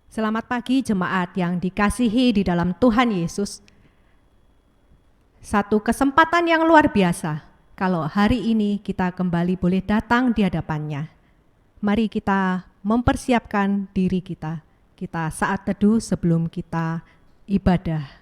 Selamat pagi jemaat yang dikasihi di dalam Tuhan Yesus. Satu kesempatan yang luar biasa kalau hari ini kita kembali boleh datang di hadapannya. Mari kita mempersiapkan diri kita. Kita saat teduh sebelum kita ibadah.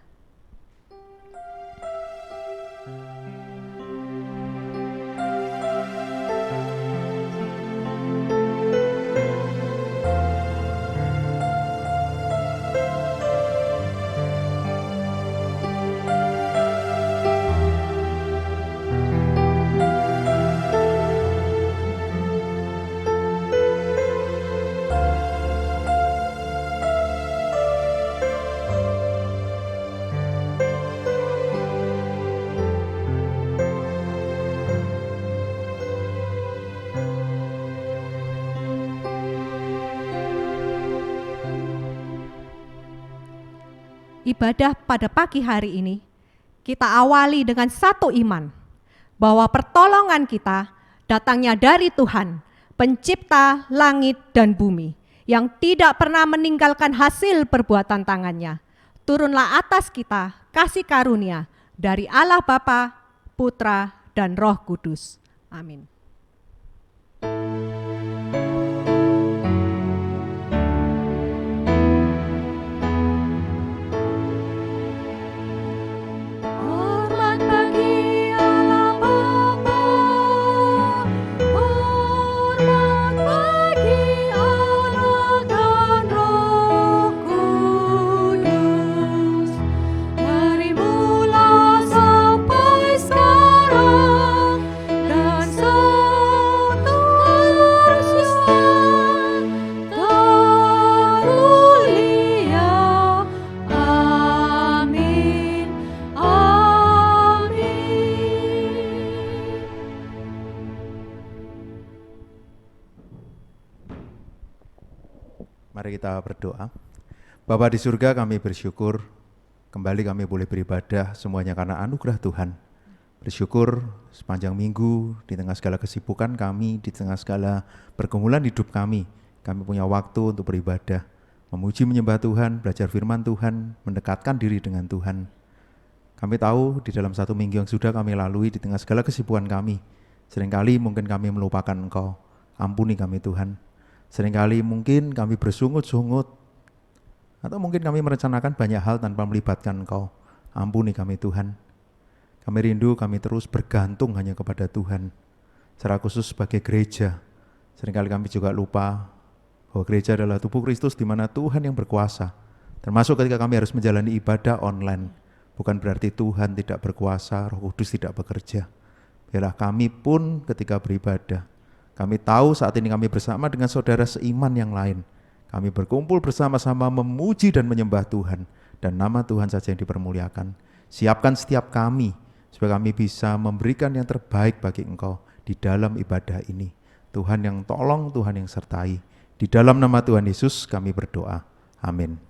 Ibadah pada pagi hari ini, kita awali dengan satu iman, bahwa pertolongan kita datangnya dari Tuhan, pencipta langit dan bumi, yang tidak pernah meninggalkan hasil perbuatan tangannya. Turunlah atas kita kasih karunia dari Allah Bapa, Putra, dan Roh Kudus. Amin. Mari kita berdoa. Bapa di surga, kami bersyukur kembali kami boleh beribadah semuanya karena anugerah Tuhan. Bersyukur sepanjang minggu di tengah segala kesibukan kami, di tengah segala pergumulan hidup kami punya waktu untuk beribadah, memuji menyembah Tuhan, belajar firman Tuhan, mendekatkan diri dengan Tuhan. Kami tahu di dalam satu minggu yang sudah kami lalui di tengah segala kesibukan kami, seringkali mungkin kami melupakan Engkau. Ampuni kami Tuhan. Seringkali mungkin kami bersungut-sungut, atau mungkin kami merencanakan banyak hal tanpa melibatkan Engkau. Ampuni kami Tuhan. Kami rindu kami terus bergantung hanya kepada Tuhan. Secara khusus sebagai gereja, seringkali kami juga lupa bahwa gereja adalah tubuh Kristus di mana Tuhan yang berkuasa. Termasuk ketika kami harus menjalani ibadah online. Bukan berarti Tuhan tidak berkuasa, Roh Kudus tidak bekerja. Biarlah kami pun ketika beribadah, kami tahu saat ini kami bersama dengan saudara seiman yang lain. Kami berkumpul bersama-sama memuji dan menyembah Tuhan. Dan nama Tuhan saja yang dipermuliakan. Siapkan setiap kami, supaya kami bisa memberikan yang terbaik bagi Engkau di dalam ibadah ini. Tuhan yang tolong, Tuhan yang sertai. Di dalam nama Tuhan Yesus kami berdoa. Amin.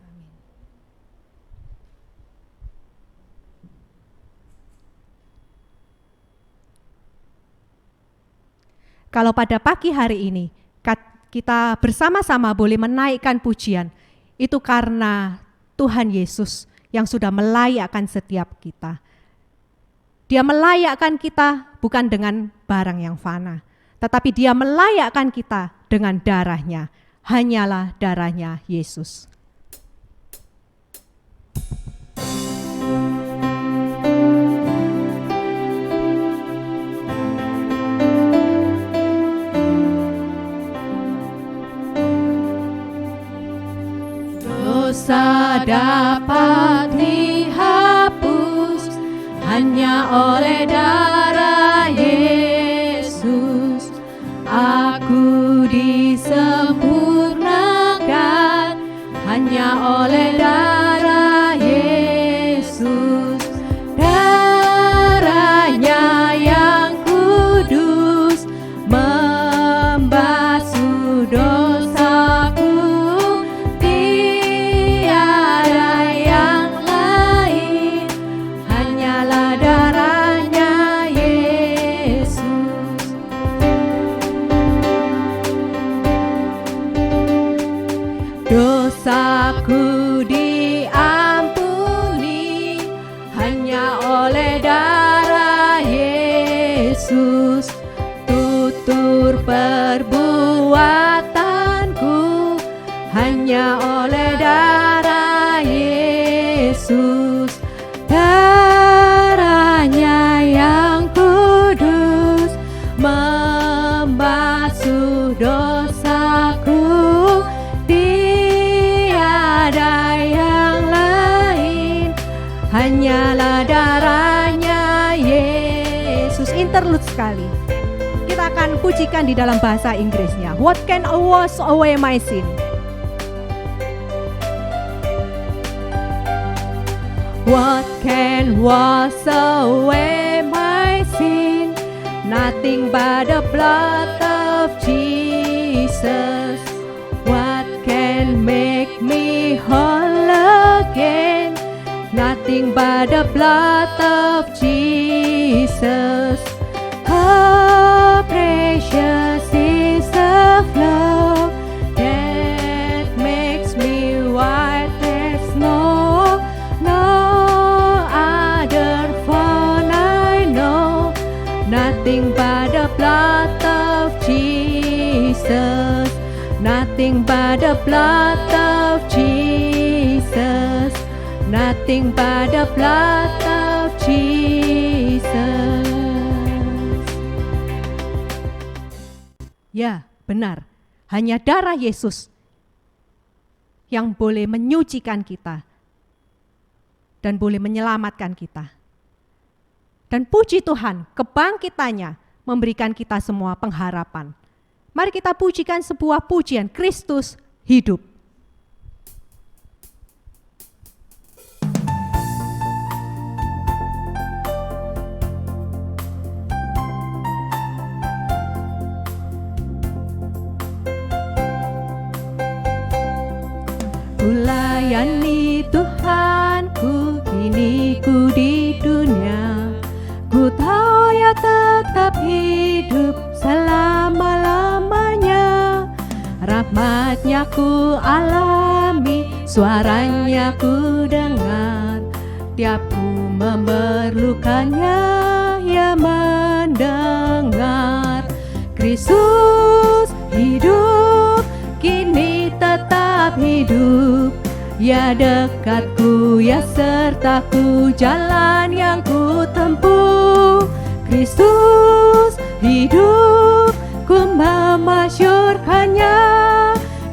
Kalau pada pagi hari ini kita bersama-sama boleh menaikkan pujian, itu karena Tuhan Yesus yang sudah melayakkan setiap kita. Dia melayakkan kita bukan dengan barang yang fana, tetapi Dia melayakkan kita dengan darahnya. Hanyalah darahnya Yesus. Dosa dapat dihapus hanya oleh darah Yesus. Aku disempurnakan hanya oleh darah Yesus. Darahnya yang kudus membasuh dosaku. Yesus, tutur perbuatanku hanya oleh darah Yesus. Darahnya yang kudus membasuh dosaku, tiada yang lain, hanyalah darahnya Yesus. Interlude sekali. Kita akan pujikan di dalam bahasa Inggrisnya. What can wash away my sin? What can wash away my sin? Nothing but the blood of Jesus. What can make me whole again? Nothing but the blood of Jesus. How precious is the flow that makes me white as snow. No other fun I know, nothing but the blood of Jesus. Nothing but the blood of Jesus. Nothing but the blood of Jesus. Ya, benar. Hanya darah Yesus yang boleh menyucikan kita dan boleh menyelamatkan kita. Dan puji Tuhan, kebangkitannya memberikan kita semua pengharapan. Mari kita pujikan sebuah pujian, Kristus hidup. Kulayani Tuhanku, kini ku di dunia. Ku tahu ia tetap hidup selama-lamanya. Rahmat-Nya ku alami, suaranya ku dengar. Tiap ku memerlukannya, Ia mendengar. Kristus hidup, kini tetap hidup. Ya dekatku, ya sertaku, jalan yang ku tempuh. Kristus hidup, ku memasyurkannya.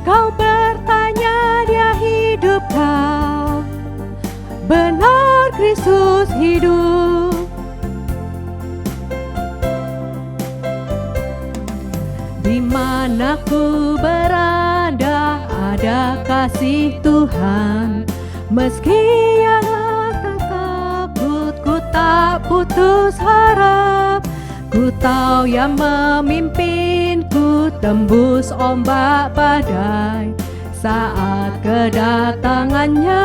Kau bertanya, Dia hidupkah? Benar, Kristus hidup. Di mana ku berada, ada kasih Tuhan. Meski yang tak takut, ku tak putus harap. Ku tahu Yang memimpinku tembus ombak badai. Saat kedatangannya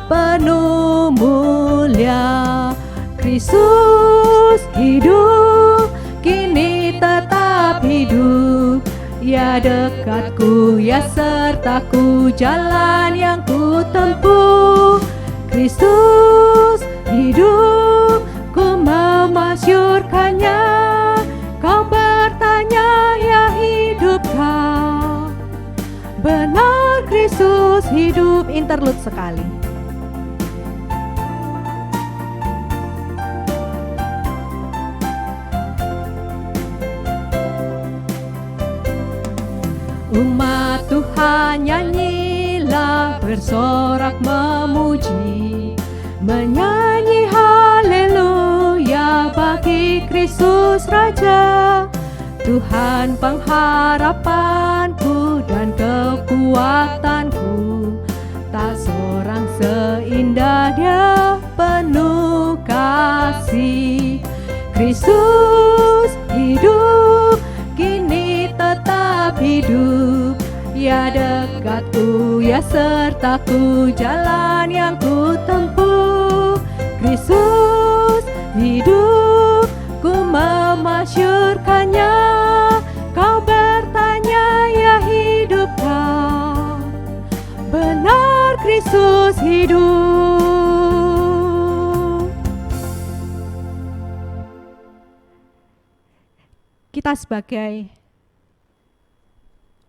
penuh mulia. Kristus hidup, kini tetap hidup. Ya dekatku, ya sertaku, jalan yang ku tempuh. Kristus hidup, ku memasyurkannya. Kau bertanya, ya hidupkah? Benar, Kristus hidup. Interlude sekali. Umat Tuhan nyanyilah, bersorak memuji, menyanyi haleluya bagi Kristus Raja. Tuhan pengharapanku dan kekuatanku, tak seorang seindah Dia, penuh kasih. Kristus hidup, kini tetap hidup. Ya dekatku, ya sertaku, jalan yang ku tempuh. Kristus hidup, ku memasyurkannya. Kau bertanya, ya hidupkah? Benar, Kristus hidup. kita sebagai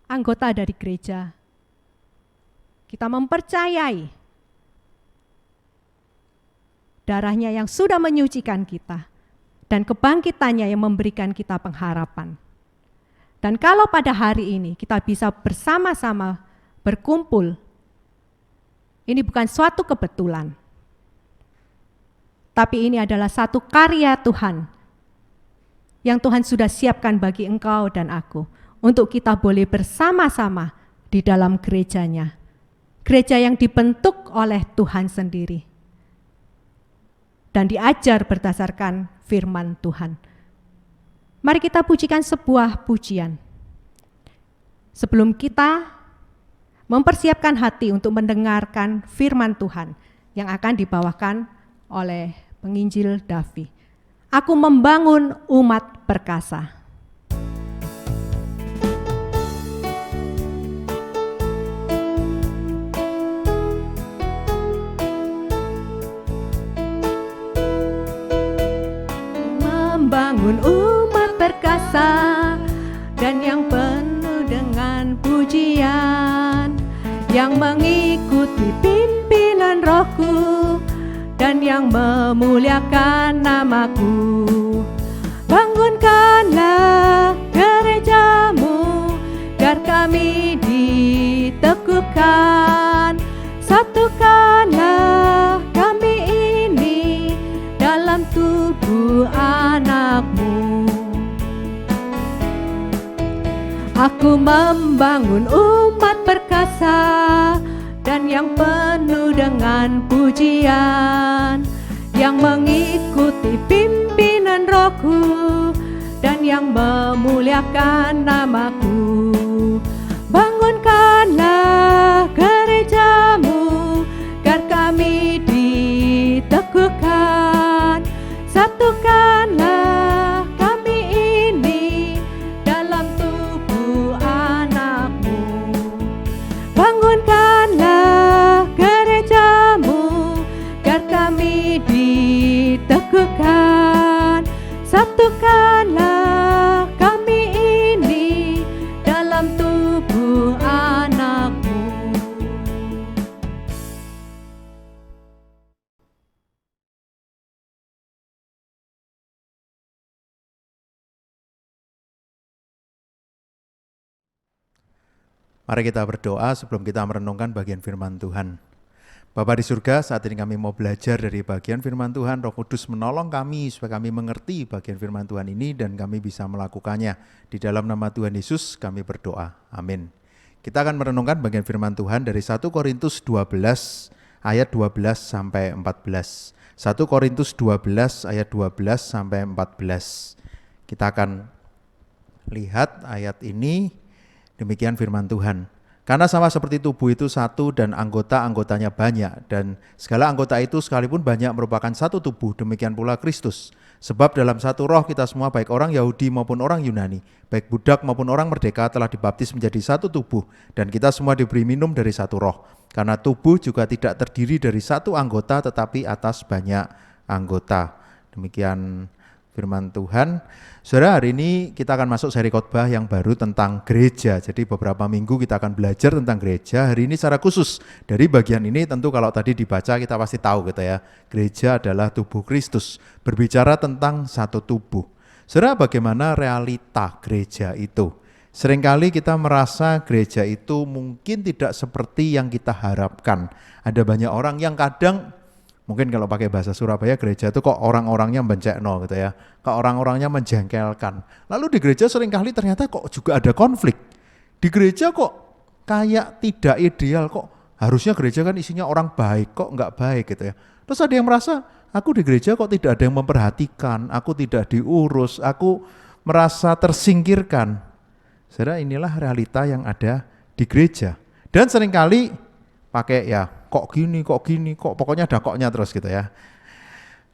anggota dari gereja, kita mempercayai darahnya yang sudah menyucikan kita dan kebangkitannya yang memberikan kita pengharapan. Dan kalau pada hari ini kita bisa bersama-sama berkumpul, ini bukan suatu kebetulan, tapi ini adalah satu karya Tuhan yang Tuhan sudah siapkan bagi engkau dan aku untuk kita boleh bersama-sama di dalam gerejanya. Gereja yang dibentuk oleh Tuhan sendiri dan diajar berdasarkan firman Tuhan. Mari kita pujikan sebuah pujian. Sebelum kita mempersiapkan hati untuk mendengarkan firman Tuhan yang akan dibawakan oleh penginjil Davi. Aku membangun umat perkasa. Membangun umat perkasa dan yang penuh dengan pujian, yang mengikuti pimpinan Rohku dan yang memuliakan namaku. Bangunkanlah gerejamu, agar kami diteguhkan. Satukanlah kami ini dalam tubuh anakmu. Aku membangun umat perkasa dan yang penuh dengan pujian, yang mengikuti pimpinan Rohku dan yang memuliakan namaku. Bangunkanlah gerejamu, agar kami diteguhkan. Satukanlah kami ini dalam tubuh anakmu. Bangunkanlah gerejamu, agar kami diteguhkan. Satukanlah kami ini dalam tubuh anakmu. Mari kita berdoa sebelum kita merenungkan bagian firman Tuhan. Bapa di surga, saat ini kami mau belajar dari bagian firman Tuhan. Roh Kudus menolong kami supaya kami mengerti bagian firman Tuhan ini dan kami bisa melakukannya. Di dalam nama Tuhan Yesus kami berdoa. Amin. Kita akan merenungkan bagian firman Tuhan dari 1 Korintus 12 ayat 12 sampai 14. 1 Korintus 12 ayat 12 sampai 14. Kita akan lihat ayat ini. Demikian firman Tuhan. Karena sama seperti tubuh itu satu dan anggota-anggotanya banyak, dan segala anggota itu sekalipun banyak merupakan satu tubuh, demikian pula Kristus. Sebab dalam satu roh kita semua, baik orang Yahudi maupun orang Yunani, baik budak maupun orang merdeka, telah dibaptis menjadi satu tubuh, dan kita semua diberi minum dari satu roh. Karena tubuh juga tidak terdiri dari satu anggota, tetapi atas banyak anggota. Demikian firman Tuhan. Saudara, hari ini kita akan masuk seri khotbah yang baru tentang gereja. Jadi beberapa minggu kita akan belajar tentang gereja. Hari ini secara khusus dari bagian ini, tentu kalau tadi dibaca kita pasti tahu gitu ya. Gereja adalah tubuh Kristus. Berbicara tentang satu tubuh. Saudara, bagaimana realita gereja itu? Seringkali kita merasa gereja itu mungkin tidak seperti yang kita harapkan. Ada banyak orang yang kadang, mungkin kalau pakai bahasa Surabaya, gereja itu kok orang-orangnya bencekno gitu ya. Kok orang-orangnya menjengkelkan. Lalu di gereja seringkali ternyata kok juga ada konflik. Di gereja kok kayak tidak ideal, kok harusnya gereja kan isinya orang baik, kok enggak baik gitu ya. Terus ada yang merasa, aku di gereja kok tidak ada yang memperhatikan, aku tidak diurus, aku merasa tersingkirkan. Saudara, inilah realita yang ada di gereja. Dan seringkali pakai ya, kok gini, kok pokoknya ada koknya terus gitu ya.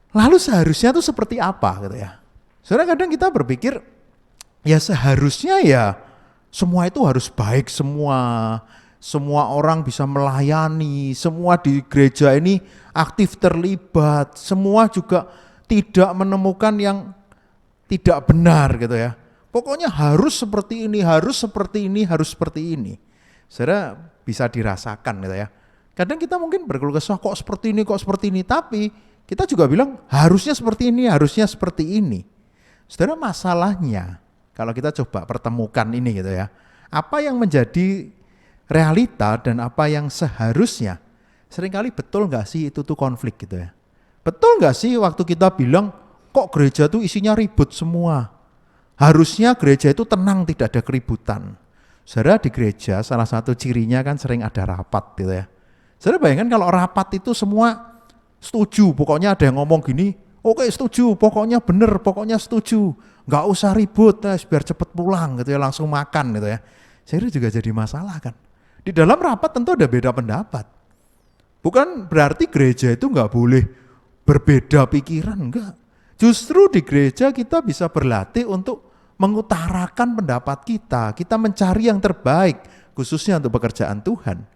Lalu seharusnya itu seperti apa gitu ya. Saudara, kadang kita berpikir ya seharusnya ya semua itu harus baik semua orang bisa melayani, semua di gereja ini aktif terlibat, semua juga tidak menemukan yang tidak benar gitu ya. Pokoknya harus seperti ini, harus seperti ini, harus seperti ini. Saudara bisa dirasakan gitu ya. Kadang kita mungkin berkeluh kesah kok seperti ini, tapi kita juga bilang harusnya seperti ini, harusnya seperti ini. Saudara, masalahnya kalau kita coba pertemukan ini gitu ya. Apa yang menjadi realita dan apa yang seharusnya, seringkali betul nggak sih itu tuh konflik gitu ya. Betul nggak sih waktu kita bilang kok gereja tuh isinya ribut semua. Harusnya gereja itu tenang, tidak ada keributan. Saudara, di gereja salah satu cirinya kan sering ada rapat gitu ya. Saudara bayangkan kalau rapat itu semua setuju, pokoknya ada yang ngomong gini, oke setuju, pokoknya bener, pokoknya setuju. Nggak usah ribut, biar cepet pulang gitu ya, langsung makan gitu ya. Saya kira juga jadi masalah kan. Di dalam rapat tentu ada beda pendapat. Bukan berarti gereja itu nggak boleh berbeda pikiran, enggak. Justru di gereja kita bisa berlatih untuk mengutarakan pendapat kita mencari yang terbaik, khususnya untuk pekerjaan Tuhan.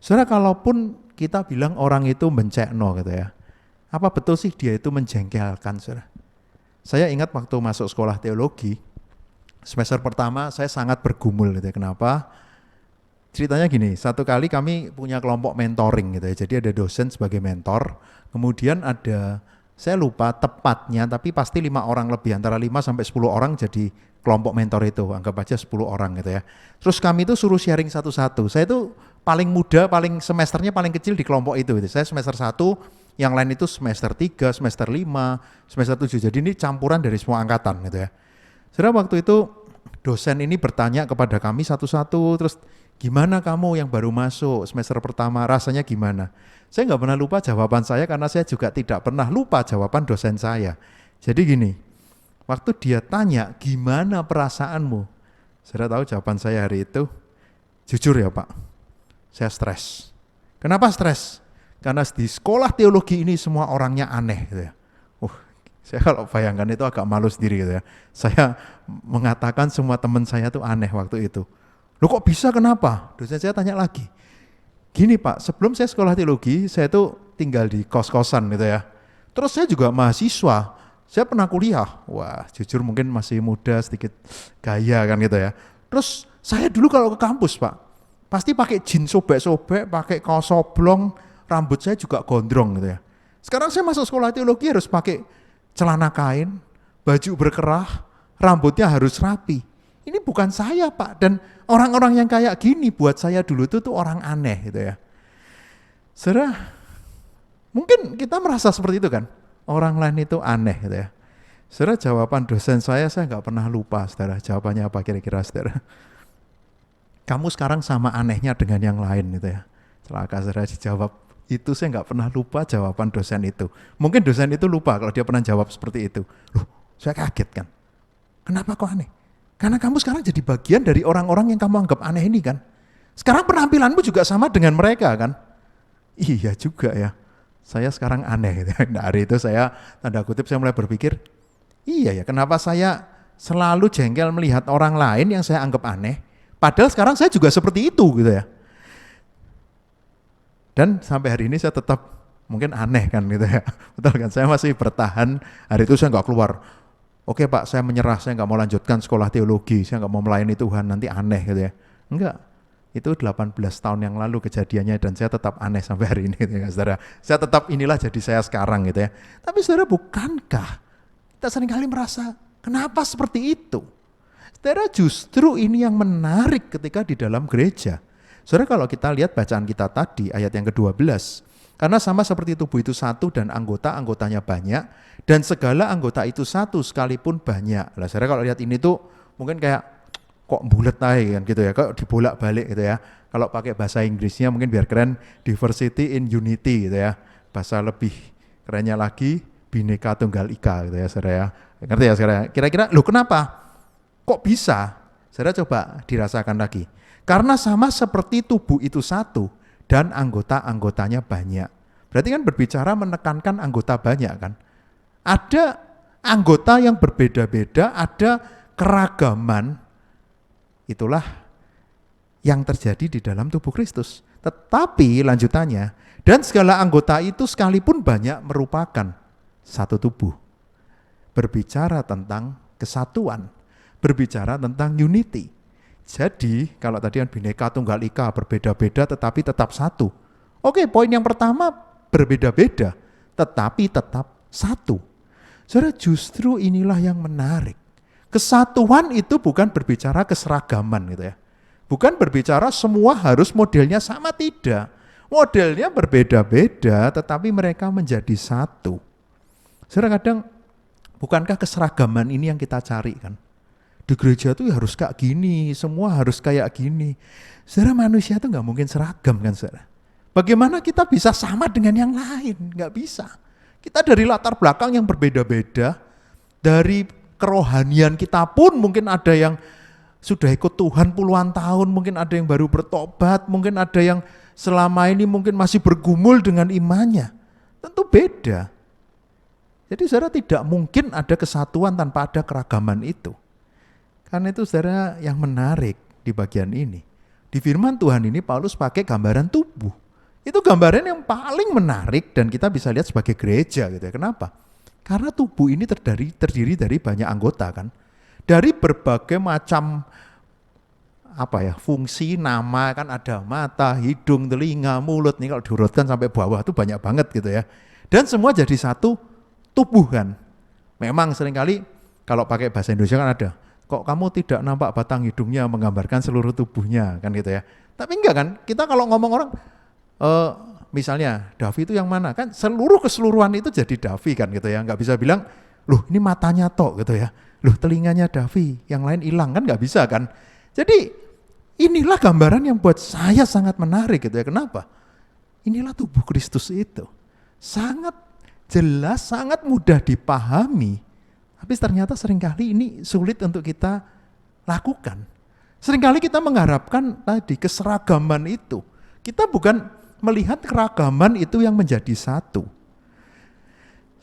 Saudara, kalaupun kita bilang orang itu mencekno gitu ya, apa betul sih dia itu menjengkelkan, saudara? Saya ingat waktu masuk sekolah teologi, semester pertama saya sangat bergumul gitu ya. Kenapa? Ceritanya gini, satu kali kami punya kelompok mentoring gitu ya, jadi ada dosen sebagai mentor, kemudian ada, saya lupa tepatnya, tapi pasti 5 orang lebih, antara 5 sampai 10 orang jadi kelompok mentor itu, anggap aja 10 orang gitu ya. Terus kami itu suruh sharing satu-satu, saya itu paling muda, semesternya paling kecil di kelompok itu gitu. Saya semester 1, yang lain itu semester 3, semester 5, semester 7, jadi ini campuran dari semua angkatan gitu ya. Saudara, waktu itu dosen ini bertanya kepada kami satu-satu, terus gimana kamu yang baru masuk semester pertama, rasanya gimana? Saya nggak pernah lupa jawaban saya karena saya juga tidak pernah lupa jawaban dosen saya. Jadi gini, waktu dia tanya gimana perasaanmu, saya tahu jawaban saya hari itu, jujur ya Pak, saya stres. Kenapa stres? Karena di sekolah teologi ini semua orangnya aneh gitu ya. Saya kalau bayangkan itu agak malu sendiri gitu ya. Saya mengatakan semua teman saya tuh aneh waktu itu. Loh kok bisa, kenapa? Dosen saya tanya lagi. Gini Pak, sebelum saya sekolah teologi, saya tuh tinggal di kos-kosan gitu ya. Terus saya juga mahasiswa, saya pernah kuliah. Wah, jujur mungkin masih muda, sedikit gaya kan gitu ya. Terus saya dulu kalau ke kampus Pak, pasti pakai jeans sobek-sobek, pakai kaos oblong, rambut saya juga gondrong gitu ya. Sekarang saya masuk sekolah teologi harus pakai celana kain, baju berkerah, rambutnya harus rapi. Ini bukan saya Pak, dan orang-orang yang kayak gini buat saya dulu tuh orang aneh gitu ya. Saudara, mungkin kita merasa seperti itu kan, orang lain itu aneh gitu ya. Saudara, jawaban dosen saya nggak pernah lupa, saudara. Jawabannya apa kira-kira, saudara? Kamu sekarang sama anehnya dengan yang lain gitu ya. Celaka, saudara, dijawab. Itu saya nggak pernah lupa jawaban dosen itu. Mungkin dosen itu lupa kalau dia pernah jawab seperti itu. Loh, saya kaget kan. Kenapa kok aneh? Karena kamu sekarang jadi bagian dari orang-orang yang kamu anggap aneh ini kan. Sekarang penampilanmu juga sama dengan mereka kan. Iya juga ya, saya sekarang aneh. Nah, hari itu saya, tanda kutip, saya mulai berpikir, iya ya, kenapa saya selalu jengkel melihat orang lain yang saya anggap aneh, padahal sekarang saya juga seperti itu gitu ya. Dan sampai hari ini saya tetap mungkin aneh kan gitu ya. Betul kan, saya masih bertahan, hari itu saya nggak keluar. Oke Pak, saya menyerah, saya nggak mau lanjutkan sekolah teologi, saya nggak mau melayani Tuhan, nanti aneh gitu ya. Enggak, itu 18 tahun yang lalu kejadiannya dan saya tetap aneh sampai hari ini gitu ya, saudara. Saya tetap inilah jadi saya sekarang gitu ya. Tapi saudara, bukankah kita seringkali merasa kenapa seperti itu? Saudara, justru ini yang menarik ketika di dalam gereja. Saudara, kalau kita lihat bacaan kita tadi, ayat yang ke-12, karena sama seperti tubuh itu satu dan anggota-anggotanya banyak, dan segala anggota itu satu sekalipun banyak. Lah saudara, kalau lihat ini tuh mungkin kayak kok bulet aja kan gitu ya, kok dibolak-balik gitu ya. Kalau pakai bahasa Inggrisnya mungkin biar keren, diversity in unity gitu ya. Bahasa lebih kerennya lagi, Bhinneka Tunggal Ika gitu ya saudara ya. Ngerti ya saudara? Kira-kira loh kenapa? Kok bisa? Saudara coba dirasakan lagi. Karena sama seperti tubuh itu satu dan anggota-anggotanya banyak. Berarti kan berbicara menekankan anggota banyak kan. Ada anggota yang berbeda-beda, ada keragaman. Itulah yang terjadi di dalam tubuh Kristus. Tetapi lanjutannya, dan segala anggota itu sekalipun banyak merupakan satu tubuh. Berbicara tentang kesatuan. berbicara tentang unity. Jadi kalau tadi kan Bhinneka Tunggal Ika, berbeda-beda tetapi tetap satu. Oke, poin yang pertama berbeda-beda tetapi tetap satu. Saudara, justru inilah yang menarik. Kesatuan itu bukan berbicara keseragaman gitu ya. Bukan berbicara semua harus modelnya sama, tidak. Modelnya berbeda-beda tetapi mereka menjadi satu. Saudara, kadang bukankah keseragaman ini yang kita cari kan? Di gereja tuh harus kayak gini, semua harus kayak gini. Saudara, manusia itu nggak mungkin seragam kan saudara. Bagaimana kita bisa sama dengan yang lain? Nggak bisa. Kita dari latar belakang yang berbeda-beda, dari kerohanian kita pun mungkin ada yang sudah ikut Tuhan puluhan tahun, mungkin ada yang baru bertobat, mungkin ada yang selama ini mungkin masih bergumul dengan imannya. Tentu beda. Jadi saudara, tidak mungkin ada kesatuan tanpa ada keragaman itu. Karena itu saudara, yang menarik di bagian ini, di firman Tuhan ini Paulus pakai gambaran tubuh. Itu gambaran yang paling menarik dan kita bisa lihat sebagai gereja gitu ya. Kenapa? Karena tubuh ini terdiri dari banyak anggota kan. Dari berbagai macam fungsi, nama kan, ada mata, hidung, telinga, mulut. Nih kalau diurutkan sampai bawah itu banyak banget gitu ya. Dan semua jadi satu tubuh kan. Memang seringkali kalau pakai bahasa Indonesia kan ada, kok kamu tidak nampak batang hidungnya menggambarkan seluruh tubuhnya kan gitu ya. Tapi enggak kan, kita kalau ngomong orang, misalnya Davi itu yang mana kan, seluruh keseluruhan itu jadi Davi kan gitu ya. Enggak bisa bilang, loh ini matanya tok gitu ya, loh telinganya Davi, yang lain hilang kan, enggak bisa kan. Jadi inilah gambaran yang buat saya sangat menarik gitu ya. Kenapa? Inilah tubuh Kristus itu. Sangat jelas, sangat mudah dipahami. Tapi ternyata seringkali ini sulit untuk kita lakukan. Seringkali kita mengharapkan tadi keseragaman itu. Kita bukan melihat keragaman itu yang menjadi satu.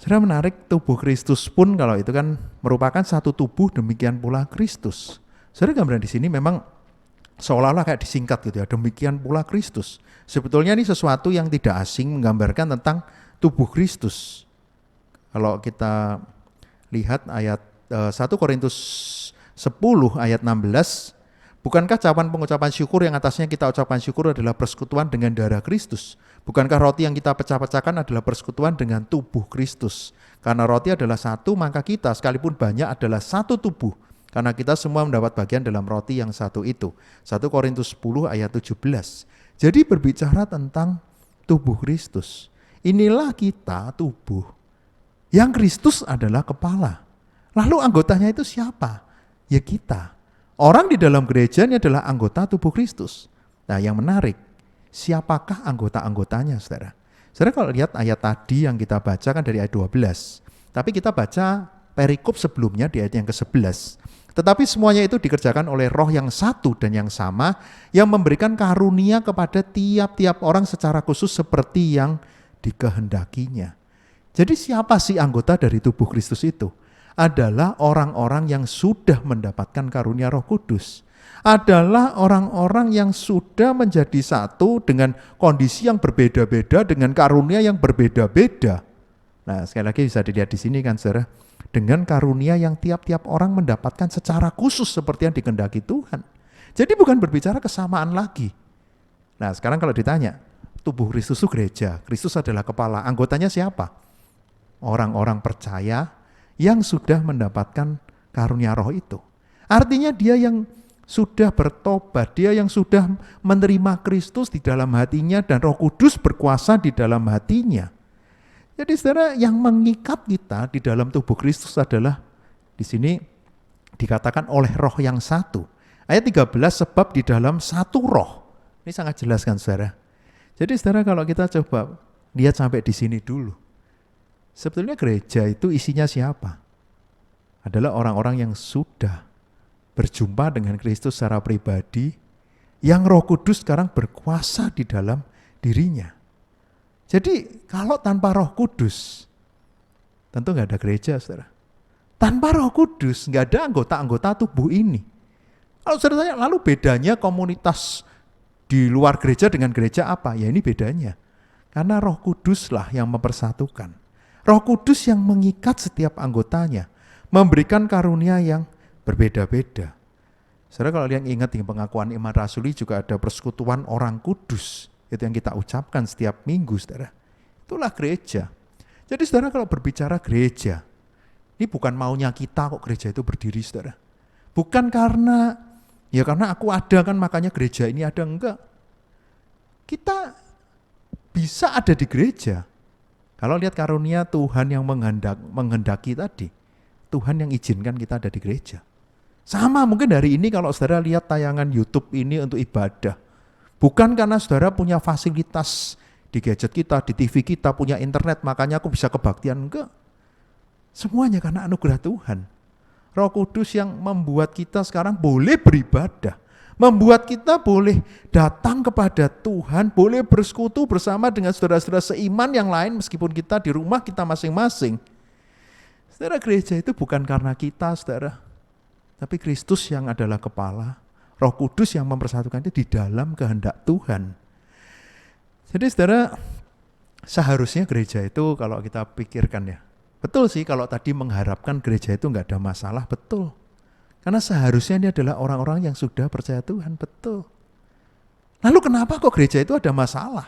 Sudah menarik, tubuh Kristus pun kalau itu kan merupakan satu tubuh, demikian pula Kristus. Saudara, gambaran di sini memang seolah-olah kayak disingkat gitu ya, demikian pula Kristus. Sebetulnya ini sesuatu yang tidak asing menggambarkan tentang tubuh Kristus. Kalau kita lihat ayat 1 Korintus 10 ayat 16, bukankah pengucapan syukur yang atasnya kita ucapkan syukur adalah persekutuan dengan darah Kristus? Bukankah roti yang kita pecah-pecahkan adalah persekutuan dengan tubuh Kristus? Karena roti adalah satu, maka kita sekalipun banyak adalah satu tubuh. Karena kita semua mendapat bagian dalam roti yang satu itu. 1 Korintus 10 ayat 17. Jadi berbicara tentang tubuh Kristus. Inilah kita tubuh. Yang Kristus adalah kepala. Lalu anggotanya itu siapa? Ya kita. Orang di dalam gereja ini adalah anggota tubuh Kristus. Nah, yang menarik, siapakah anggota-anggotanya, saudara? Saudara, kalau lihat ayat tadi yang kita baca kan dari ayat 12. Tapi kita baca perikop sebelumnya di ayat yang ke-11. Tetapi semuanya itu dikerjakan oleh Roh yang satu dan yang sama, yang memberikan karunia kepada tiap-tiap orang secara khusus seperti yang dikehendakinya. Jadi siapa sih anggota dari tubuh Kristus itu? Adalah orang-orang yang sudah mendapatkan karunia Roh Kudus. Adalah orang-orang yang sudah menjadi satu dengan kondisi yang berbeda-beda, dengan karunia yang berbeda-beda. Nah, sekali lagi bisa dilihat di sini kan saudara, dengan karunia yang tiap-tiap orang mendapatkan secara khusus seperti yang dikehendaki Tuhan. Jadi bukan berbicara kesamaan lagi. Nah, sekarang kalau ditanya, tubuh Kristus itu gereja, Kristus adalah kepala, anggotanya siapa? Orang-orang percaya yang sudah mendapatkan karunia Roh itu. Artinya dia yang sudah bertobat, dia yang sudah menerima Kristus di dalam hatinya dan Roh Kudus berkuasa di dalam hatinya. Jadi saudara, yang mengikat kita di dalam tubuh Kristus adalah di sini dikatakan oleh Roh yang satu. Ayat 13, sebab di dalam satu Roh. Ini sangat jelas kan saudara. Jadi saudara, kalau kita coba lihat sampai di sini dulu. Sebetulnya gereja itu isinya siapa? Adalah orang-orang yang sudah berjumpa dengan Kristus secara pribadi, yang Roh Kudus sekarang berkuasa di dalam dirinya. Jadi kalau tanpa Roh Kudus, tentu nggak ada gereja, saudara. Tanpa Roh Kudus nggak ada anggota-anggota tubuh ini. Kalau saudara tanya, lalu bedanya komunitas di luar gereja dengan gereja apa? Ya ini bedanya. Karena Roh Kuduslah yang mempersatukan. Roh Kudus yang mengikat setiap anggotanya, memberikan karunia yang berbeda-beda. Saudara kalau yang ingat di pengakuan iman rasuli juga ada persekutuan orang kudus. Itu yang kita ucapkan setiap minggu, saudara. Itulah gereja. Jadi saudara kalau berbicara gereja, ini bukan maunya kita kok gereja itu berdiri, saudara. Bukan karena aku ada kan makanya gereja ini ada, enggak. Kita bisa ada di gereja. Kalau lihat karunia Tuhan yang menghendaki tadi, Tuhan yang izinkan kita ada di gereja. Sama mungkin hari ini kalau saudara lihat tayangan YouTube ini untuk ibadah. Bukan karena saudara punya fasilitas di gadget kita, di TV kita, punya internet, makanya aku bisa kebaktian. Enggak. Semuanya karena anugerah Tuhan. Roh Kudus yang membuat kita sekarang boleh beribadah. Membuat kita boleh datang kepada Tuhan, boleh bersekutu bersama dengan saudara-saudara seiman yang lain meskipun kita di rumah kita masing-masing. Saudara, gereja itu bukan karena kita, saudara. Tapi Kristus yang adalah kepala, Roh Kudus yang mempersatukan itu di dalam kehendak Tuhan. Jadi saudara, seharusnya gereja itu kalau kita pikirkan ya, betul sih kalau tadi mengharapkan gereja itu enggak ada masalah, betul. Karena seharusnya ini adalah orang-orang yang sudah percaya Tuhan, betul. Lalu kenapa kok gereja itu ada masalah?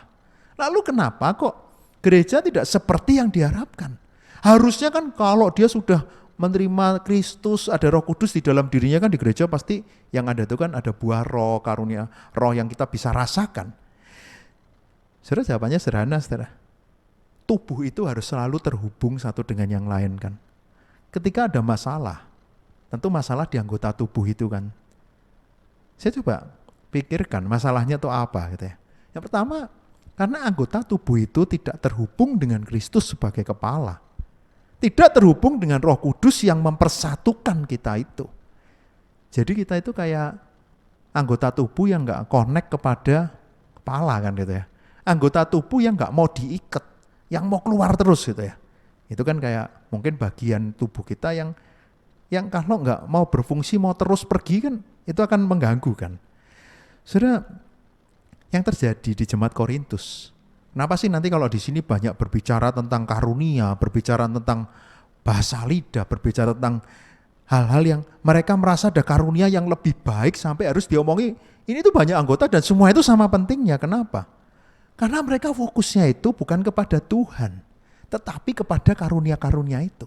Lalu kenapa kok gereja tidak seperti yang diharapkan? Harusnya kan kalau dia sudah menerima Kristus, ada Roh Kudus di dalam dirinya kan di gereja pasti yang ada itu kan ada buah roh, karunia roh yang kita bisa rasakan. Saudara, jawabannya sederhana, saudara. Tubuh itu harus selalu terhubung satu dengan yang lain kan. Ketika ada masalah, tentu masalah di anggota tubuh itu kan. Saya coba pikirkan masalahnya itu apa gitu ya. Yang pertama, karena anggota tubuh itu tidak terhubung dengan Kristus sebagai kepala. Tidak terhubung dengan Roh Kudus yang mempersatukan kita itu. Jadi kita itu kayak anggota tubuh yang gak connect kepada kepala kan gitu ya. Anggota tubuh yang gak mau diikat, yang mau keluar terus gitu ya. Itu kan kayak mungkin bagian tubuh kita yang kalau gak mau berfungsi, mau terus pergi kan, itu akan mengganggu kan. Saudara, yang terjadi di jemaat Korintus, kenapa sih nanti kalau di sini banyak berbicara tentang karunia, berbicara tentang bahasa lidah, berbicara tentang hal-hal yang mereka merasa ada karunia yang lebih baik sampai harus diomongi, ini tuh banyak anggota dan semua itu sama pentingnya. Kenapa? Karena mereka fokusnya itu bukan kepada Tuhan, tetapi kepada karunia-karunia itu.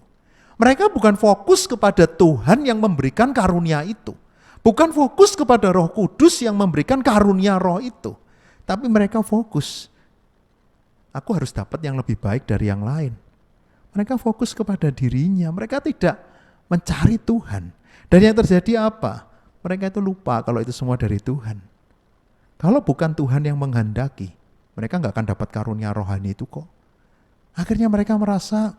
Mereka bukan fokus kepada Tuhan yang memberikan karunia itu. Bukan fokus kepada Roh Kudus yang memberikan karunia roh itu. Tapi mereka fokus, aku harus dapat yang lebih baik dari yang lain. Mereka fokus kepada dirinya, mereka tidak mencari Tuhan. Dan yang terjadi apa? Mereka itu lupa kalau itu semua dari Tuhan. Kalau bukan Tuhan yang menghendaki, mereka gak akan dapat karunia rohani itu kok. Akhirnya mereka merasa,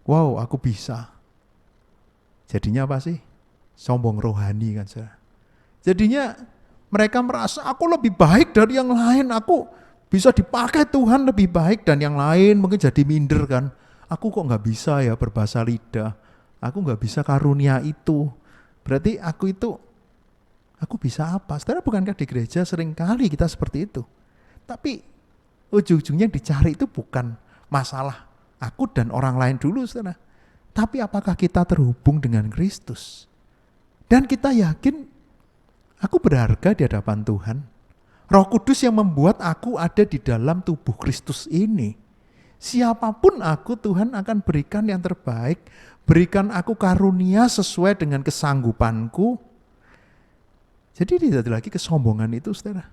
wow, aku bisa. Jadinya apa sih? Sombong rohani kan, saudara. Jadinya mereka merasa aku lebih baik dari yang lain, aku bisa dipakai Tuhan lebih baik dan yang lain mungkin jadi minder kan. Aku kok gak bisa ya berbahasa lidah, aku gak bisa karunia itu. Berarti aku bisa apa? Saudara, bukankah di gereja seringkali kita seperti itu? Tapi ujung-ujungnya dicari itu bukan masalah aku dan orang lain dulu, saudara. Tapi apakah kita terhubung dengan Kristus? Dan kita yakin aku berharga di hadapan Tuhan. Roh Kudus yang membuat aku ada di dalam tubuh Kristus ini. Siapapun aku, Tuhan akan berikan yang terbaik. Berikan aku karunia sesuai dengan kesanggupanku. Jadi tidak ada lagi kesombongan itu, saudara.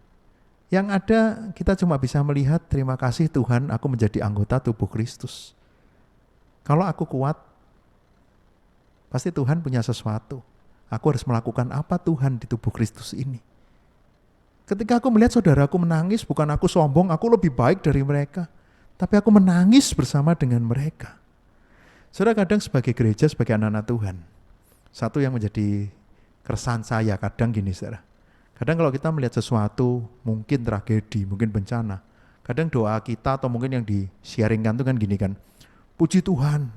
Yang ada kita cuma bisa melihat, terima kasih Tuhan aku menjadi anggota tubuh Kristus. Kalau aku kuat, pasti Tuhan punya sesuatu. Aku harus melakukan apa Tuhan di tubuh Kristus ini. Ketika aku melihat saudaraku menangis, bukan aku sombong, aku lebih baik dari mereka. Tapi aku menangis bersama dengan mereka. Saudara, kadang sebagai gereja, sebagai anak-anak Tuhan, satu yang menjadi keresahan saya kadang gini, saudara. Kadang kalau kita melihat sesuatu, mungkin tragedi, mungkin bencana, kadang doa kita atau mungkin yang di-sharingkan itu kan gini kan, puji Tuhan,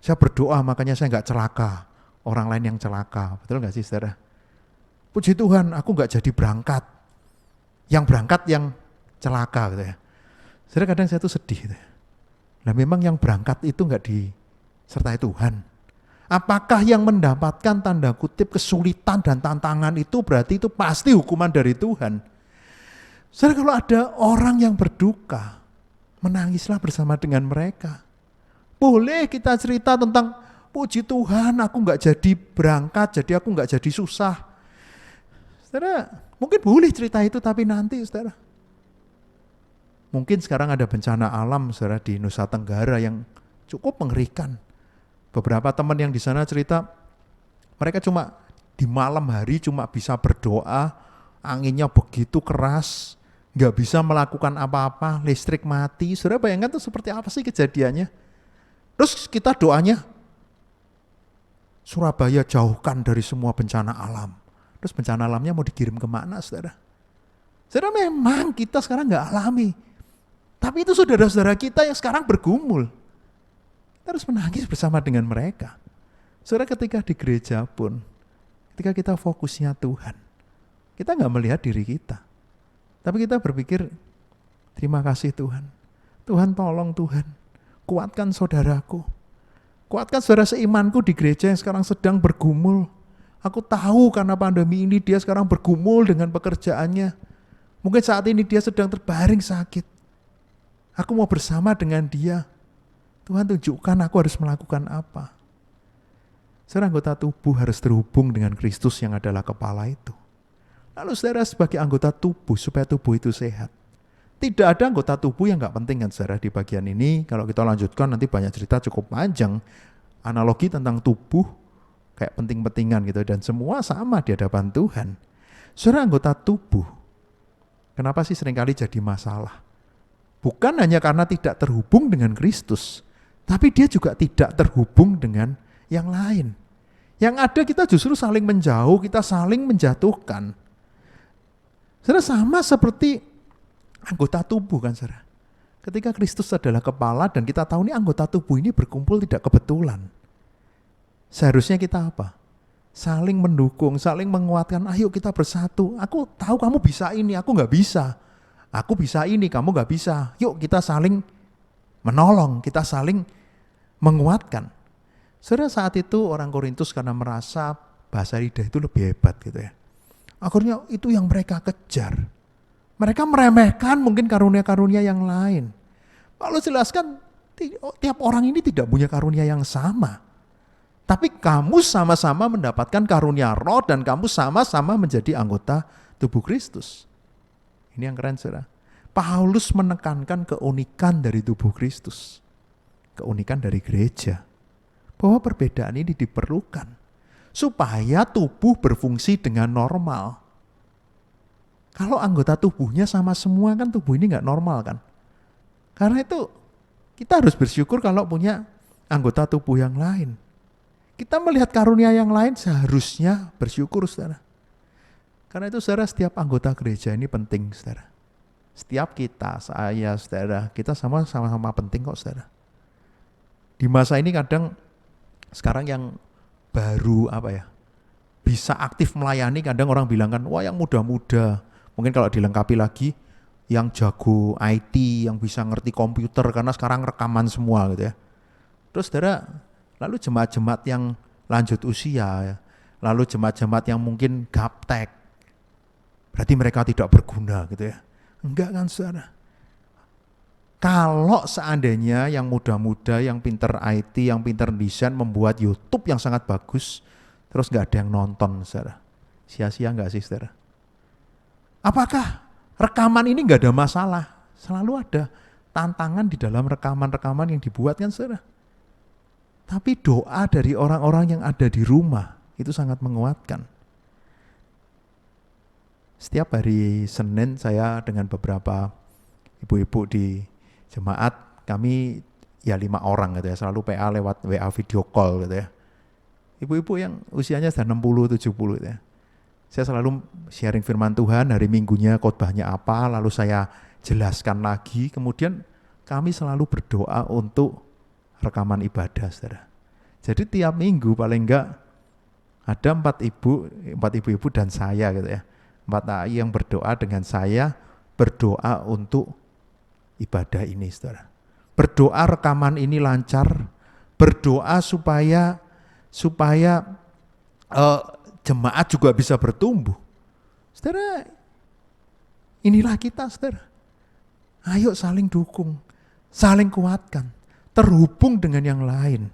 saya berdoa makanya saya gak celaka, orang lain yang celaka. Betul gak sih, saudara? Puji Tuhan, aku gak jadi berangkat, yang berangkat yang celaka gitu ya. Saudara, kadang saya tuh sedih gitu ya. Nah memang yang berangkat itu gak disertai Tuhan. Apakah yang mendapatkan tanda kutip kesulitan dan tantangan itu berarti itu pasti hukuman dari Tuhan? Saudara, kalau ada orang yang berduka, menangislah bersama dengan mereka. Boleh kita cerita tentang puji Tuhan, aku nggak jadi berangkat, jadi aku nggak jadi susah. Saudara, mungkin boleh cerita itu, tapi nanti saudara. Mungkin sekarang ada bencana alam saudara di Nusa Tenggara yang cukup mengerikan. Beberapa teman yang di sana cerita, mereka cuma di malam hari cuma bisa berdoa, anginnya begitu keras, nggak bisa melakukan apa-apa, listrik mati. Saudara bayangkan tuh seperti apa sih kejadiannya? Terus kita doanya, Surabaya jauhkan dari semua bencana alam. Terus bencana alamnya mau dikirim kemana saudara? Saudara, memang kita sekarang nggak alami. Tapi itu saudara-saudara kita yang sekarang bergumul. Kita harus menangis bersama dengan mereka. Saudara, ketika di gereja pun, ketika kita fokusnya Tuhan, kita nggak melihat diri kita. Tapi kita berpikir, terima kasih Tuhan. Tuhan tolong Tuhan, kuatkan saudaraku. Kuatkan saudara seimanku di gereja yang sekarang sedang bergumul. Aku tahu karena pandemi ini dia sekarang bergumul dengan pekerjaannya. Mungkin saat ini dia sedang terbaring sakit. Aku mau bersama dengan dia. Tuhan tunjukkan aku harus melakukan apa. Saudara, anggota tubuh harus terhubung dengan Kristus yang adalah kepala itu. Lalu saudara sebagai anggota tubuh, supaya tubuh itu sehat. Tidak ada anggota tubuh yang gak penting kan saudara di bagian ini. Kalau kita lanjutkan nanti banyak cerita cukup panjang. Analogi tentang tubuh kayak penting-pentingan gitu. Dan semua sama di hadapan Tuhan. Saudara, anggota tubuh, kenapa sih seringkali jadi masalah? Bukan hanya karena tidak terhubung dengan Kristus, tapi dia juga tidak terhubung dengan yang lain. Yang ada kita justru saling menjauh, kita saling menjatuhkan. Saudara, sama seperti anggota tubuh kan saudara. Ketika Kristus adalah kepala dan kita tahu nih anggota tubuh ini berkumpul tidak kebetulan. Seharusnya kita apa? Saling mendukung, saling menguatkan, ayo kita bersatu. Aku tahu kamu bisa ini, aku gak bisa. Aku bisa ini, kamu gak bisa. Yuk kita saling menolong, kita saling menguatkan. Saudara, saat itu orang Korintus karena merasa bahasa lidah itu lebih hebat gitu ya. Akhirnya itu yang mereka kejar. Mereka meremehkan mungkin karunia-karunia yang lain. Paulus jelaskan, tiap orang ini tidak punya karunia yang sama. Tapi kamu sama-sama mendapatkan karunia roh dan kamu sama-sama menjadi anggota tubuh Kristus. Ini yang keren saudara. Paulus menekankan keunikan dari tubuh Kristus. Keunikan dari gereja. Bahwa perbedaan ini diperlukan. Supaya tubuh berfungsi dengan normal. Kalau anggota tubuhnya sama semua kan tubuh ini gak normal kan. Karena itu kita harus bersyukur kalau punya anggota tubuh yang lain. Kita melihat karunia yang lain seharusnya bersyukur saudara. Karena itu saudara, setiap anggota gereja ini penting saudara. Setiap kita, saya, saudara, kita sama-sama penting kok saudara. Di masa ini kadang sekarang yang baru bisa aktif melayani, kadang orang bilang kan, wah yang muda-muda. Mungkin kalau dilengkapi lagi, yang jago IT, yang bisa ngerti komputer, karena sekarang rekaman semua gitu ya. Terus saudara, lalu jemaat-jemaat yang lanjut usia, lalu jemaat-jemaat yang mungkin gaptek, berarti mereka tidak berguna gitu ya. Enggak kan saudara. Kalau seandainya yang muda-muda, yang pinter IT, yang pinter desain membuat YouTube yang sangat bagus, terus gak ada yang nonton saudara. Sia-sia gak sih saudara? Apakah rekaman ini gak ada masalah? Selalu ada tantangan di dalam rekaman-rekaman yang dibuat kan saudara. Tapi doa dari orang-orang yang ada di rumah itu sangat menguatkan. Setiap hari Senin saya dengan beberapa ibu-ibu di jemaat, kami ya 5 orang gitu ya, selalu PA lewat WA video call gitu ya. Ibu-ibu yang usianya sudah 60-70 gitu ya. Saya selalu sharing firman Tuhan, hari Minggunya khotbahnya apa, lalu saya jelaskan lagi, kemudian kami selalu berdoa untuk rekaman ibadah saudara. Jadi tiap minggu paling enggak ada 4 ibu-ibu dan saya gitu ya. 4 AI yang berdoa dengan saya, berdoa untuk ibadah ini saudara. Berdoa rekaman ini lancar, berdoa supaya supaya jemaat juga bisa bertumbuh. Saudara, inilah kita, saudara. Ayo saling dukung, saling kuatkan, terhubung dengan yang lain.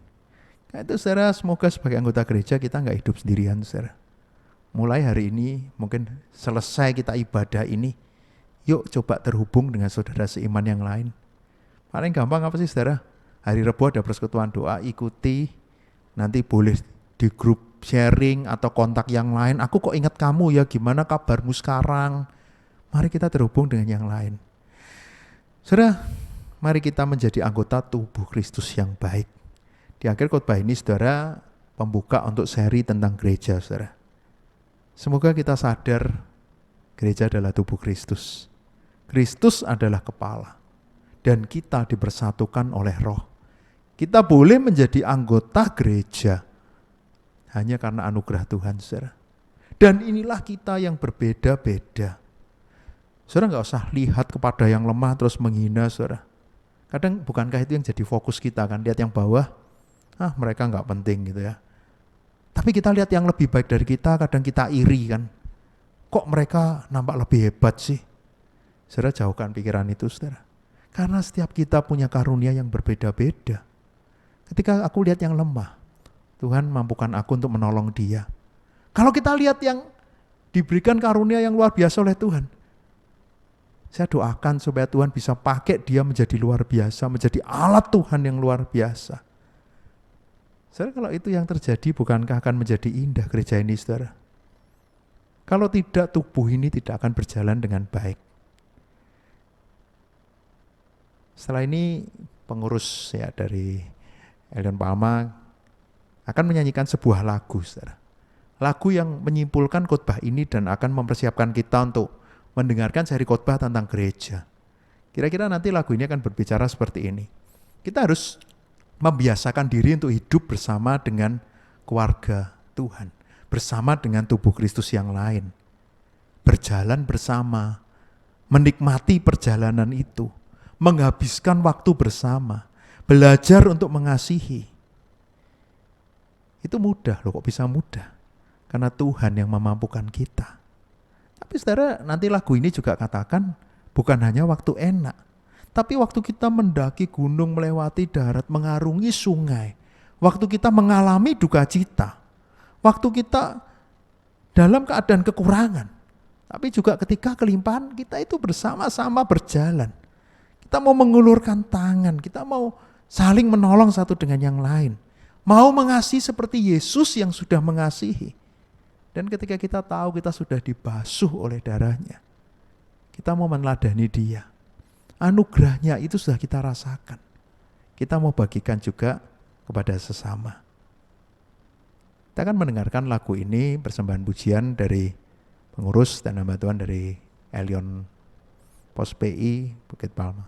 Nah, itu saudara, semoga sebagai anggota gereja kita nggak hidup sendirian, saudara. Mulai hari ini, mungkin selesai kita ibadah ini, yuk coba terhubung dengan saudara seiman yang lain. Paling gampang apa sih, saudara? Hari Rebo ada persekutuan doa, ikuti, nanti boleh di grup sharing atau kontak yang lain. Aku kok ingat kamu ya, gimana kabarmu sekarang? Mari kita terhubung dengan yang lain. Saudara, mari kita menjadi anggota tubuh Kristus yang baik. Di akhir khotbah ini, saudara, pembuka untuk seri tentang gereja, saudara. Semoga kita sadar gereja adalah tubuh Kristus. Kristus adalah kepala. Dan kita dipersatukan oleh Roh. Kita boleh menjadi anggota gereja hanya karena anugerah Tuhan, saudara. Dan inilah kita yang berbeda-beda. Saudara nggak usah lihat kepada yang lemah terus menghina, saudara. Kadang bukankah itu yang jadi fokus kita kan, lihat yang bawah, mereka nggak penting gitu ya. Tapi kita lihat yang lebih baik dari kita, kadang kita iri kan. Kok mereka nampak lebih hebat sih? Saudara, jauhkan pikiran itu, saudara. Karena setiap kita punya karunia yang berbeda-beda. Ketika aku lihat yang lemah, Tuhan mampukan aku untuk menolong dia. Kalau kita lihat yang diberikan karunia yang luar biasa oleh Tuhan, saya doakan supaya Tuhan bisa pakai dia menjadi luar biasa, menjadi alat Tuhan yang luar biasa. Saudara, kalau itu yang terjadi, bukankah akan menjadi indah gereja ini, saudara? Kalau tidak, tubuh ini tidak akan berjalan dengan baik. Setelah ini, pengurus ya dari Elion Palma akan menyanyikan sebuah lagu, saudara. Lagu yang menyimpulkan khotbah ini dan akan mempersiapkan kita untuk mendengarkan seri khotbah tentang gereja. Kira-kira nanti lagu ini akan berbicara seperti ini. Kita harus membiasakan diri untuk hidup bersama dengan keluarga Tuhan, bersama dengan tubuh Kristus yang lain. Berjalan bersama, menikmati perjalanan itu, menghabiskan waktu bersama, belajar untuk mengasihi. Itu mudah loh, kok bisa mudah? Karena Tuhan yang memampukan kita. Tapi saudara, nanti lagu ini juga katakan bukan hanya waktu enak, tapi waktu kita mendaki gunung, melewati darat, mengarungi sungai, waktu kita mengalami duka cita, waktu kita dalam keadaan kekurangan, tapi juga ketika kelimpahan, kita itu bersama-sama berjalan. Kita mau mengulurkan tangan, kita mau saling menolong satu dengan yang lain, mau mengasihi seperti Yesus yang sudah mengasihi. Dan ketika kita tahu kita sudah dibasuh oleh darahnya, kita mau meneladani dia. Anugerahnya itu sudah kita rasakan. Kita mau bagikan juga kepada sesama. Kita akan mendengarkan lagu ini, persembahan pujian dari pengurus dan hamba Tuhan dari Elion Pos PI Bukit Palma.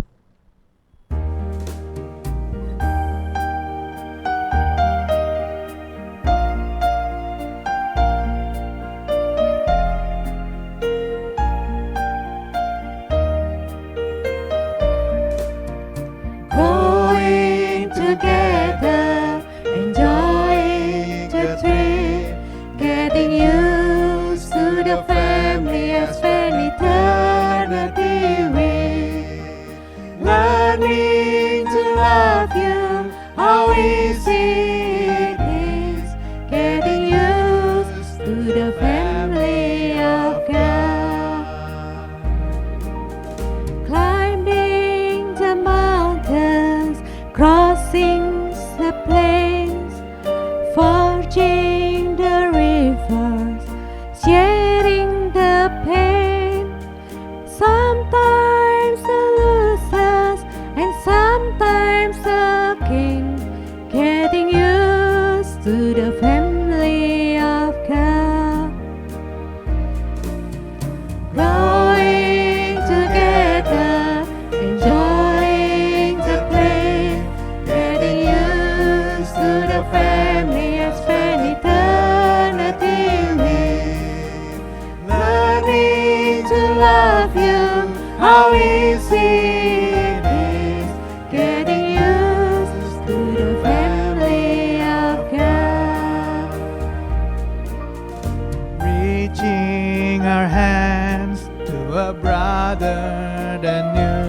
reaching our hands to a brother than you,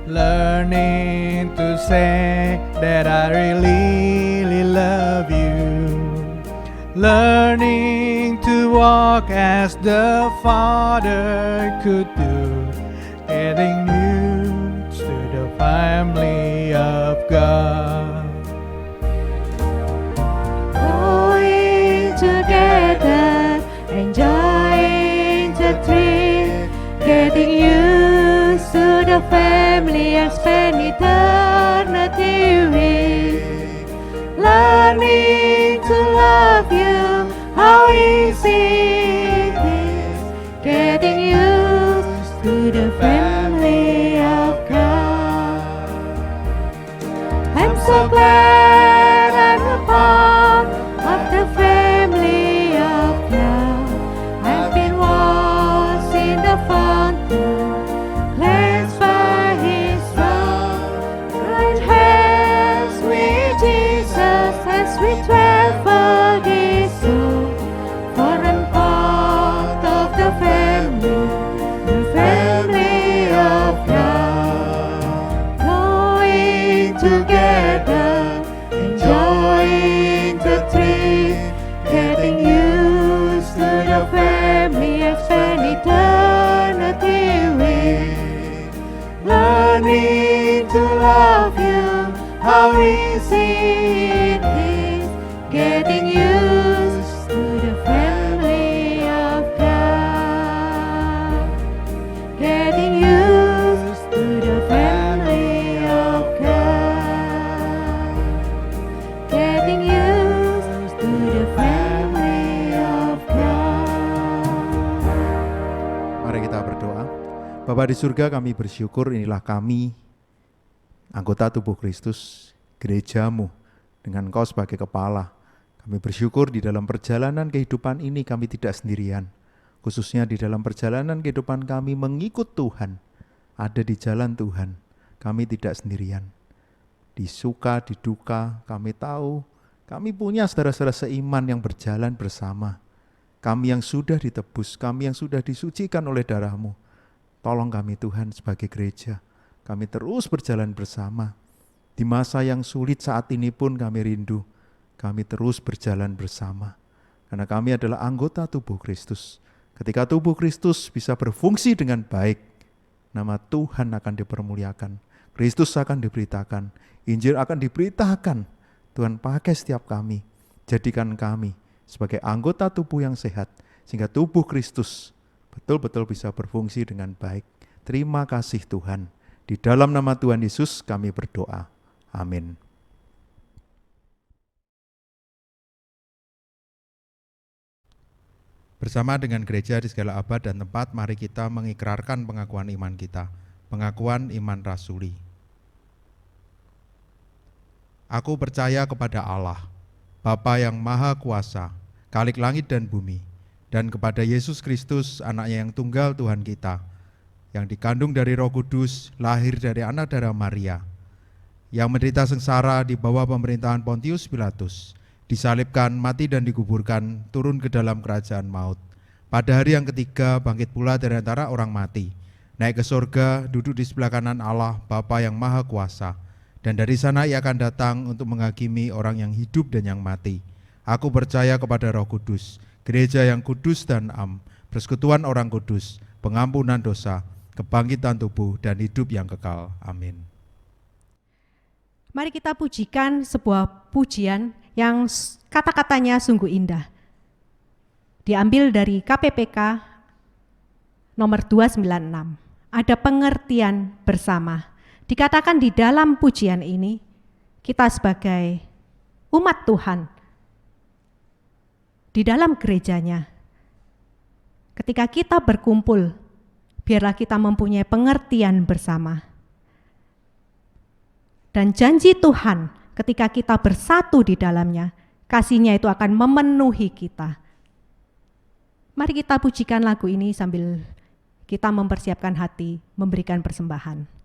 learning to say that I really love you, learning to walk as the Father could do, getting used to the family of God. Going together, enjoying the trip, getting used to the family and spend eternity with, learning to love you, how easy it is, getting used to the family of God. I'm so glad I'm a part of the family of God. I've been washed in the fountain, cleansed by His love, right hands with Jesus as we travel this road. For I'm part of the family of God. Going together, enjoying the trip, getting used to the family and spend eternity with, learning to love you, how easy it is, getting used to the family of God, getting used to the family of God, getting used to the family of God. Mari kita berdoa. Bapa di surga, kami bersyukur inilah kami, anggota tubuh Kristus, gerejamu, dengan Engkau sebagai kepala. Kami bersyukur di dalam perjalanan kehidupan ini kami tidak sendirian. Khususnya di dalam perjalanan kehidupan kami mengikut Tuhan, ada di jalan Tuhan, kami tidak sendirian. Di suka, di duka, kami tahu, kami punya saudara-saudara seiman yang berjalan bersama. Kami yang sudah ditebus, kami yang sudah disucikan oleh darah-Mu. Tolong kami Tuhan sebagai gereja, kami terus berjalan bersama. Di masa yang sulit saat ini pun kami rindu, kami terus berjalan bersama. Karena kami adalah anggota tubuh Kristus. Ketika tubuh Kristus bisa berfungsi dengan baik, nama Tuhan akan dipermuliakan, Kristus akan diberitakan, Injil akan diberitakan. Tuhan pakai setiap kami, jadikan kami sebagai anggota tubuh yang sehat, sehingga tubuh Kristus betul-betul bisa berfungsi dengan baik. Terima kasih Tuhan. Di dalam nama Tuhan Yesus kami berdoa. Amin. Bersama dengan gereja di segala abad dan tempat, mari kita mengikrarkan pengakuan iman kita. Pengakuan iman rasuli. Aku percaya kepada Allah, Bapa yang Maha Kuasa, Khalik langit dan bumi, dan kepada Yesus Kristus, anaknya yang tunggal Tuhan kita, yang dikandung dari Roh Kudus, lahir dari anak darah Maria, yang menderita sengsara di bawah pemerintahan Pontius Pilatus, disalibkan, mati dan dikuburkan, turun ke dalam kerajaan maut. Pada hari yang ketiga bangkit pula dari antara orang mati, naik ke surga, duduk di sebelah kanan Allah, Bapa yang Maha Kuasa, dan dari sana Ia akan datang untuk menghakimi orang yang hidup dan yang mati. Aku percaya kepada Roh Kudus, gereja yang kudus dan am, persekutuan orang kudus, pengampunan dosa, kebangkitan tubuh, dan hidup yang kekal. Amin. Mari kita pujikan sebuah pujian yang kata-katanya sungguh indah. Diambil dari KPPK nomor 296. Ada pengertian bersama. Dikatakan di dalam pujian ini, kita sebagai umat Tuhan, di dalam gerejanya, ketika kita berkumpul, biarlah kita mempunyai pengertian bersama. Dan janji Tuhan ketika kita bersatu di dalamnya, kasih-Nya itu akan memenuhi kita. Mari kita pujikan lagu ini sambil kita mempersiapkan hati, memberikan persembahan.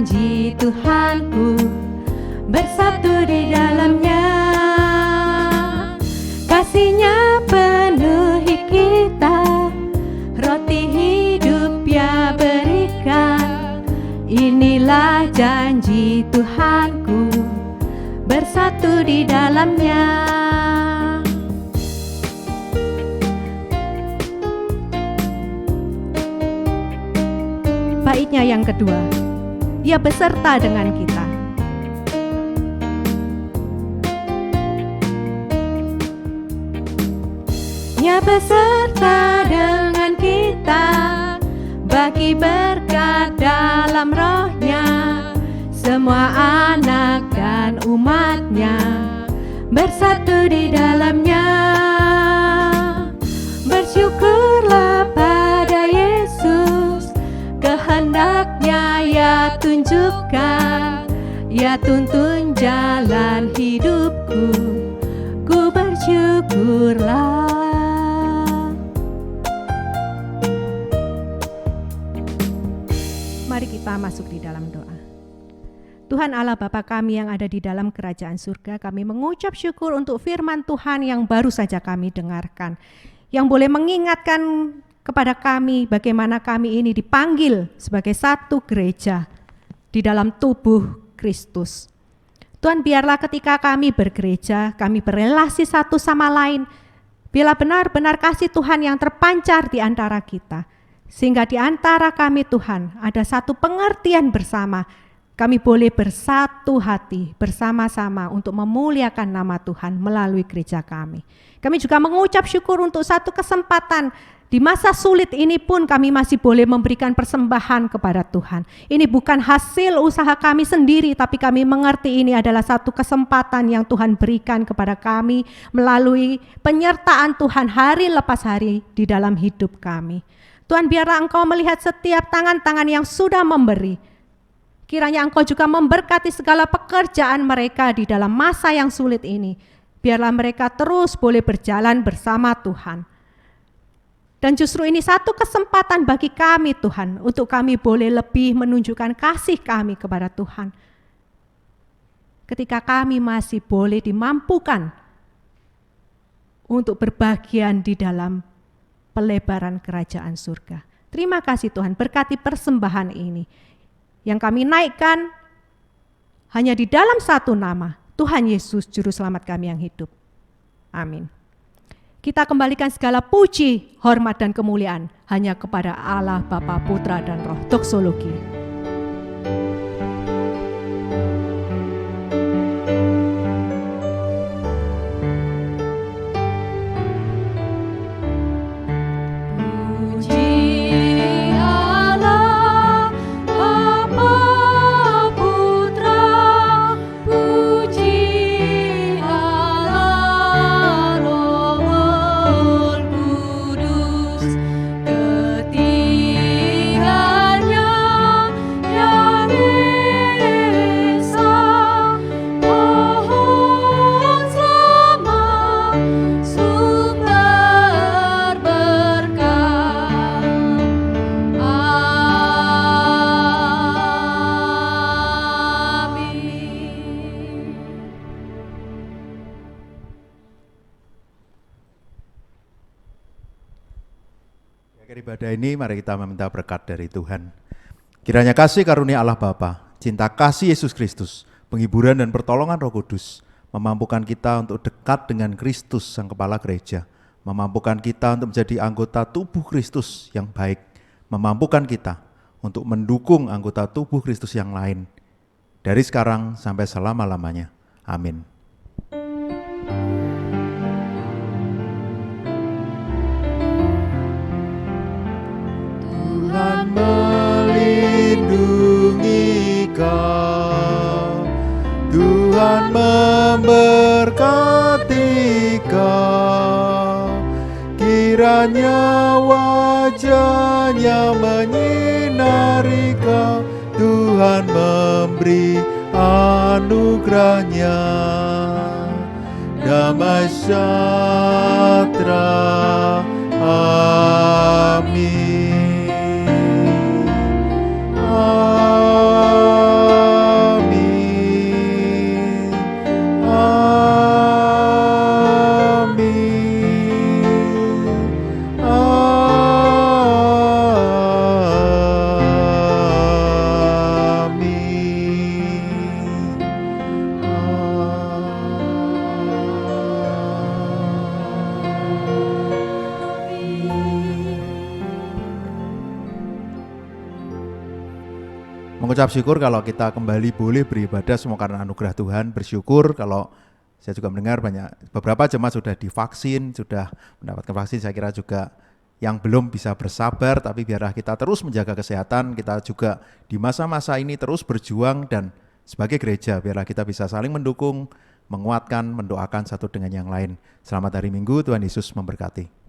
janji Tuhanku, bersatu di dalamnya. Kasih-Nya penuhi kita, roti hidup Ia berikan. Inilah janji Tuhanku, bersatu di dalamnya. Baitnya yang kedua, Ia beserta dengan kita. Ia beserta dengan kita, bagi berkat dalam Roh-Nya. Semua anak dan umat-Nya bersatu di dalamnya. Bersyukurlah pada Yesus, kehendak-Nya Ia tunjukkan. Ia tuntun jalan hidupku, ku bersyukurlah. Mari kita masuk di dalam doa. Tuhan Allah Bapa kami yang ada di dalam kerajaan surga, kami mengucap syukur untuk firman Tuhan yang baru saja kami dengarkan, yang boleh mengingatkan kepada kami bagaimana kami ini dipanggil sebagai satu gereja di dalam tubuh Kristus. Tuhan, biarlah ketika kami bergereja, kami berelasi satu sama lain, biarlah benar-benar kasih Tuhan yang terpancar di antara kita, sehingga di antara kami Tuhan ada satu pengertian bersama. Kami boleh bersatu hati bersama-sama untuk memuliakan nama Tuhan melalui gereja kami. Kami juga mengucap syukur untuk satu kesempatan di masa sulit ini pun kami masih boleh memberikan persembahan kepada Tuhan. Ini bukan hasil usaha kami sendiri, tapi kami mengerti ini adalah satu kesempatan yang Tuhan berikan kepada kami melalui penyertaan Tuhan hari lepas hari di dalam hidup kami. Tuhan, biarlah Engkau melihat setiap tangan-tangan yang sudah memberi. Kiranya Engkau juga memberkati segala pekerjaan mereka di dalam masa yang sulit ini. Biarlah mereka terus boleh berjalan bersama Tuhan. Dan justru ini satu kesempatan bagi kami Tuhan, untuk kami boleh lebih menunjukkan kasih kami kepada Tuhan. Ketika kami masih boleh dimampukan untuk berbagian di dalam pelebaran kerajaan surga. Terima kasih Tuhan, berkati persembahan ini yang kami naikkan hanya di dalam satu nama, Tuhan Yesus Juru Selamat kami yang hidup. Amin. Kita kembalikan segala puji, hormat dan kemuliaan hanya kepada Allah Bapa, Putra dan Roh. Doksologi. Ibadah ini mari kita meminta berkat dari Tuhan. Kiranya kasih karunia Allah Bapa, cinta kasih Yesus Kristus, penghiburan dan pertolongan Roh Kudus memampukan kita untuk dekat dengan Kristus Sang Kepala Gereja, memampukan kita untuk menjadi anggota tubuh Kristus yang baik, memampukan kita untuk mendukung anggota tubuh Kristus yang lain dari sekarang sampai selama-lamanya. Amin. Tuhan melindungi kau, Tuhan memberkati kau, kiranya wajah-Nya menyinari kau, Tuhan memberi anugerah-Nya, damai sejahtera. Amin. Amin. Mengucap syukur kalau kita kembali boleh beribadah semua karena anugerah Tuhan. Bersyukur kalau saya juga mendengar beberapa jemaat sudah divaksin, sudah mendapatkan vaksin. Saya kira juga yang belum bisa bersabar, tapi biarlah kita terus menjaga kesehatan. Kita juga di masa-masa ini terus berjuang, dan sebagai gereja biarlah kita bisa saling mendukung, menguatkan, mendoakan satu dengan yang lain. Selamat hari Minggu, Tuhan Yesus memberkati.